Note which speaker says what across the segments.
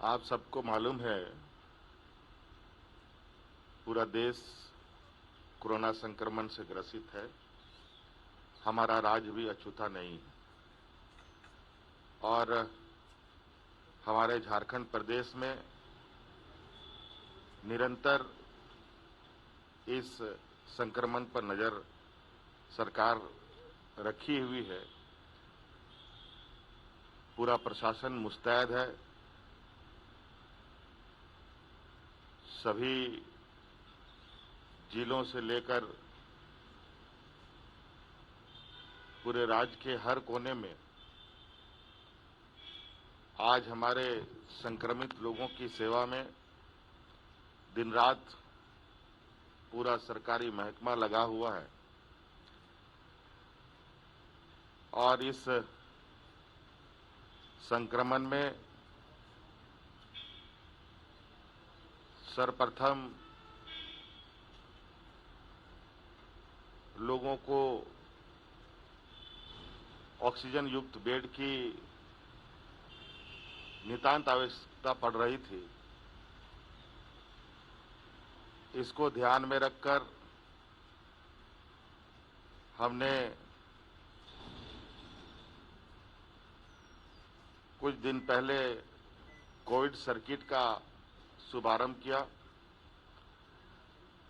Speaker 1: आप सबको मालूम है, पूरा देश कोरोना संक्रमण से ग्रसित है। हमारा राज्य भी अछूता नहीं है और हमारे झारखंड प्रदेश में निरंतर इस संक्रमण पर नजर सरकार रखी हुई है। पूरा प्रशासन मुस्तैद है। सभी जिलों से लेकर पूरे राज्य के हर कोने में आज हमारे संक्रमित लोगों की सेवा में दिन रात पूरा सरकारी महकमा लगा हुआ है और इस संक्रमण में सर्वप्रथम लोगों को ऑक्सीजन युक्त बेड की नितांत आवश्यकता पड़ रही थी। इसको ध्यान में रखकर हमने कुछ दिन पहले कोविड सर्किट का शुभारंभ किया।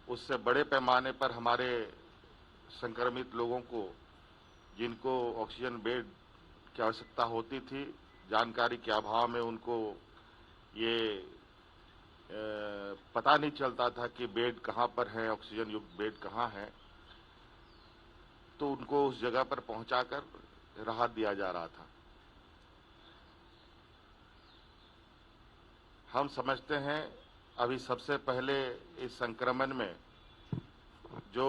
Speaker 1: उससे बड़े पैमाने पर हमारे संक्रमित लोगों को, जिनको ऑक्सीजन बेड की आवश्यकता होती थी, जानकारी के अभाव में उनको ये पता नहीं चलता था कि बेड कहाँ पर है, ऑक्सीजन युक्त बेड कहाँ है, तो उनको उस जगह पर पहुंचाकर राहत दिया जा रहा था। हम समझते हैं अभी सबसे पहले इस संक्रमण में जो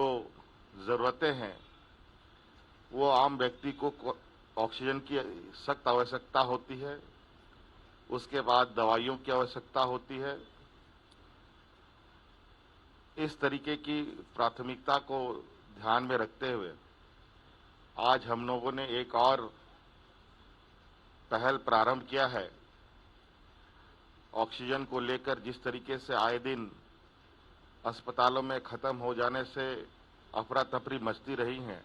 Speaker 1: जरूरतें हैं वो आम व्यक्ति को ऑक्सीजन की सख्त आवश्यकता होती है, उसके बाद दवाइयों की आवश्यकता होती है। इस तरीके की प्राथमिकता को ध्यान में रखते हुए आज हम लोगों ने एक और पहल प्रारंभ किया है। ऑक्सीजन को लेकर जिस तरीके से आए दिन अस्पतालों में खत्म हो जाने से अफरा तफरी मचती रही हैं,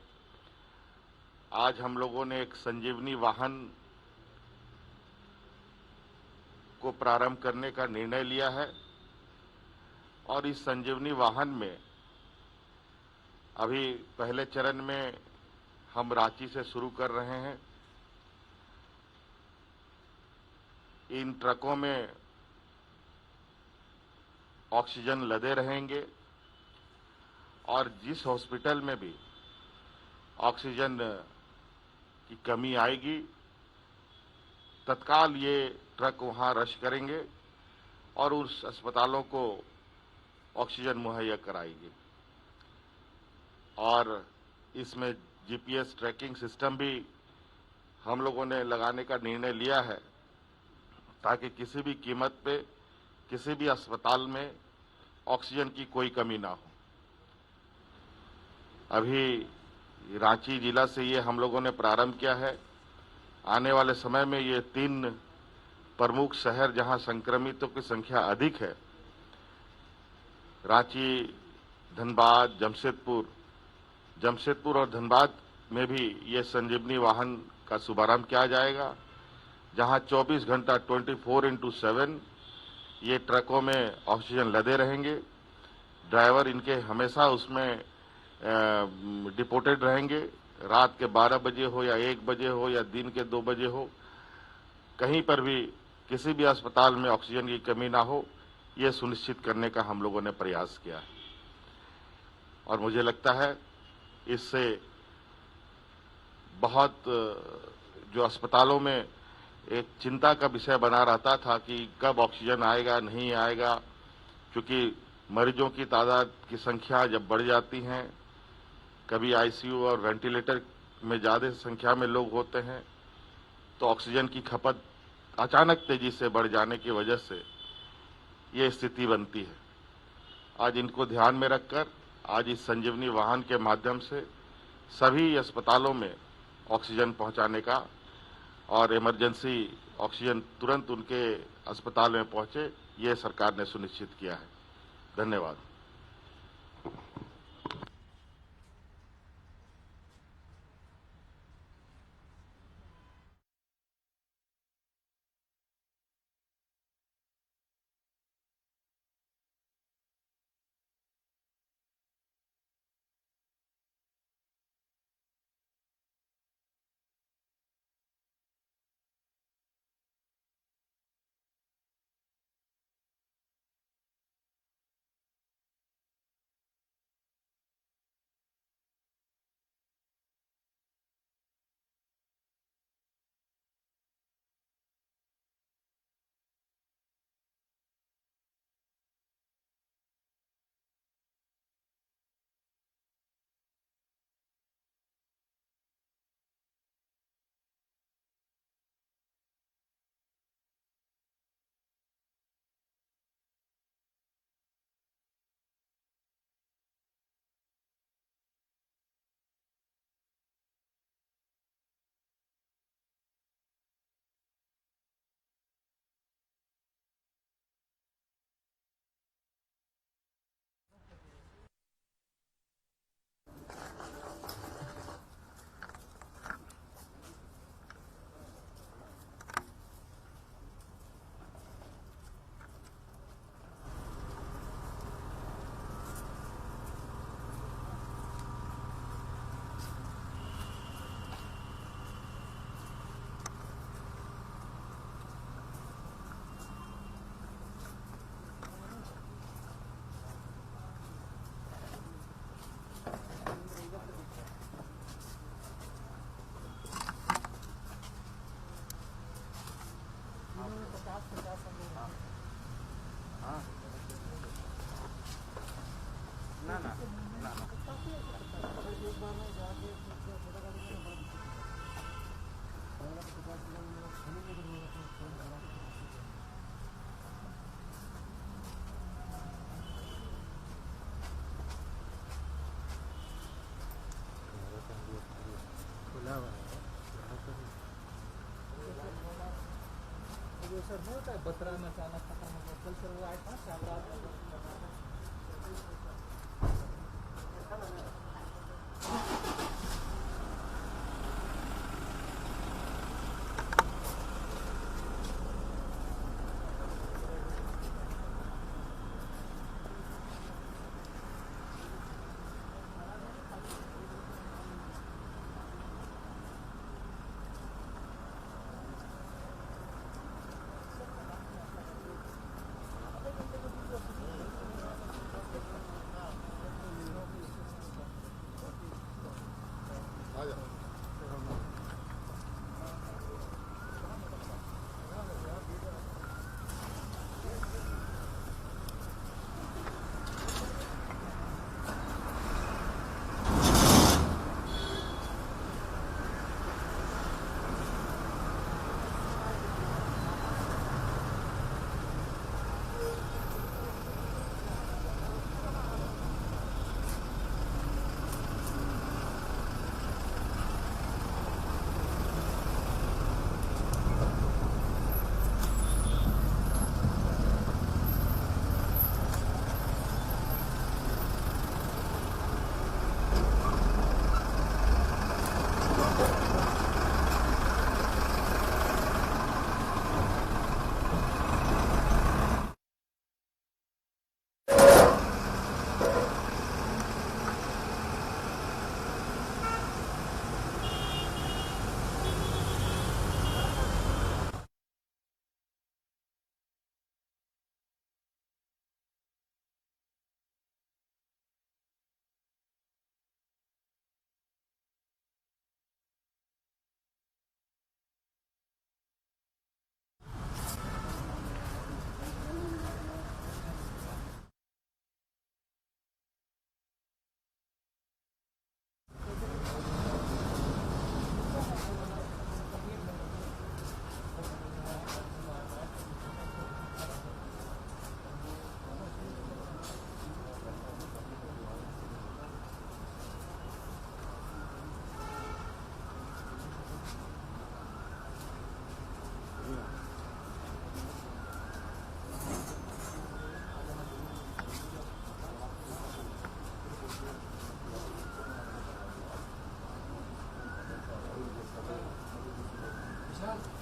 Speaker 1: आज हम लोगों ने एक संजीवनी वाहन को प्रारंभ करने का निर्णय लिया है और इस संजीवनी वाहन में अभी पहले चरण में हम रांची से शुरू कर रहे हैं। इन ट्रकों में ऑक्सीजन लदे रहेंगे और जिस हॉस्पिटल में भी ऑक्सीजन की कमी आएगी तत्काल ये ट्रक वहां रश करेंगे और उस अस्पतालों को ऑक्सीजन मुहैया कराएगी। और इसमें जीपीएस ट्रैकिंग सिस्टम भी हम लोगों ने लगाने का निर्णय लिया है ताकि किसी भी कीमत पे किसी भी अस्पताल में ऑक्सीजन की कोई कमी ना हो। अभी रांची जिला से ये हम लोगों ने प्रारंभ किया है। आने वाले समय में ये 3 प्रमुख शहर जहां संक्रमितों की संख्या अधिक है, रांची, धनबाद, जमशेदपुर और धनबाद में भी ये संजीवनी वाहन का शुभारंभ किया जाएगा, जहां 24 घंटा 24x7 ये ट्रकों में ऑक्सीजन लदे रहेंगे। ड्राइवर इनके हमेशा उसमें डिपोटेड रहेंगे। रात के 12 बजे हो या 1 बजे हो या दिन के 2 बजे हो, कहीं पर भी किसी भी अस्पताल में ऑक्सीजन की कमी ना हो, ये सुनिश्चित करने का हम लोगों ने प्रयास किया है। और मुझे लगता है इससे बहुत जो अस्पतालों में एक चिंता का विषय बना रहता था कि कब ऑक्सीजन आएगा नहीं आएगा, क्योंकि मरीजों की तादाद की संख्या जब बढ़ जाती हैं, कभी आईसीयू और वेंटिलेटर में ज़्यादा संख्या में लोग होते हैं, तो ऑक्सीजन की खपत अचानक तेजी से बढ़ जाने की वजह से ये स्थिति बनती है। आज इनको ध्यान में रखकर आज इस संजीवनी वाहन के माध्यम से सभी अस्पतालों में ऑक्सीजन पहुंचाने का और इमरजेंसी ऑक्सीजन तुरंत उनके अस्पताल में पहुंचे, ये सरकार ने सुनिश्चित किया है। धन्यवाद।
Speaker 2: सर होता है बतरा में अचानक खत्म हो गया। कल सर वो आया था सर